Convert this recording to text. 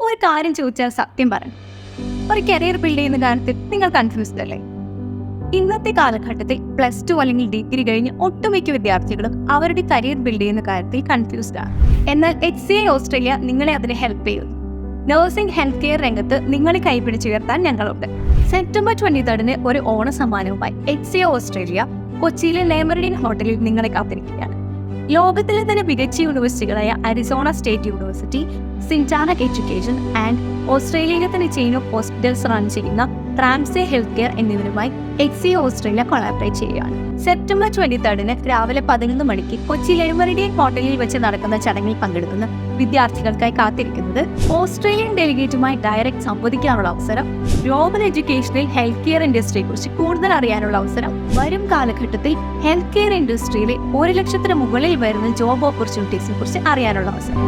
ഒരു കാര്യം ചോദിച്ചാൽ സത്യം പറയണം, ഒരു കരിയർ ബിൽഡ് ചെയ്യുന്ന കാര്യത്തിൽ നിങ്ങൾ കൺഫ്യൂസ്ഡ് അല്ലേ? ഇന്നത്തെ കാലഘട്ടത്തിൽ +2 അല്ലെങ്കിൽ ഡിഗ്രി കഴിഞ്ഞ് ഒട്ടുമിക്ക വിദ്യാർത്ഥികളും അവരുടെ കരിയർ ബിൽഡ് ചെയ്യുന്ന കാര്യത്തിൽ കൺഫ്യൂസ്ഡ് ആണ്. എന്നാൽ HCI ഓസ്ട്രേലിയ നിങ്ങളെ അതിനെ ഹെൽപ്പ് ചെയ്യുന്നു. നഴ്സിംഗ് ഹെൽത്ത് കെയർ രംഗത്ത് നിങ്ങളെ കൈപിടിച്ചുയർത്താൻ ഞങ്ങളുണ്ട്. സെപ്റ്റംബർ 23 ഒരു ഓണ സമ്മാനവുമായി HCI ഓസ്ട്രേലിയ കൊച്ചിയിലെ ലേമറിഡിൻ ഹോട്ടലിൽ നിങ്ങളെ കാത്തിരിക്കുകയാണ്. ലോകത്തിലെ തന്നെ മികച്ച യൂണിവേഴ്സിറ്റികളായ അരിസോണ സ്റ്റേറ്റ് യൂണിവേഴ്സിറ്റി, സിൻറ്റാനക് എഡ്യൂക്കേഷൻ ആൻഡ് ഓസ്ട്രേലിയയിലെ തന്നെ ചെയിൻ ഓഫ് ഹോസ്പിറ്റൽസ് റൺ ചെയ്യുന്ന റാംസെ ഹെൽത്ത് കെയർ എന്നിവരുമായി HCI ഓസ്ട്രേലിയ കൊളാബറേറ്റ് ചെയ്യുകയാണ്. സെപ്റ്റംബർ 23 രാവിലെ 11 മണിക്ക് കൊച്ചി ലേമറിഡിയൻ ഹോട്ടലിൽ വെച്ച് നടക്കുന്ന ചടങ്ങിൽ പങ്കെടുക്കുന്ന വിദ്യാർത്ഥികൾക്കായി കാത്തിരിക്കുന്നത് ഓസ്ട്രേലിയൻ ഡെലിഗേറ്റുമായി ഡയറക്റ്റ് സംവദിക്കാനുള്ള അവസരം, ഗ്ലോബൽ എഡ്യൂക്കേഷനിൽ ഹെൽത്ത് കെയർ ഇൻഡസ്ട്രിയെക്കുറിച്ച് കൂടുതൽ അറിയാനുള്ള അവസരം, വരും കാലഘട്ടത്തിൽ ഹെൽത്ത് കെയർ ഇൻഡസ്ട്രിയിലെ 1 ലക്ഷത്തിന് മുകളിൽ വരുന്ന ജോബ് ഓപ്പർച്യൂണിറ്റീസിനെ കുറിച്ച് അറിയാനുള്ള അവസരം.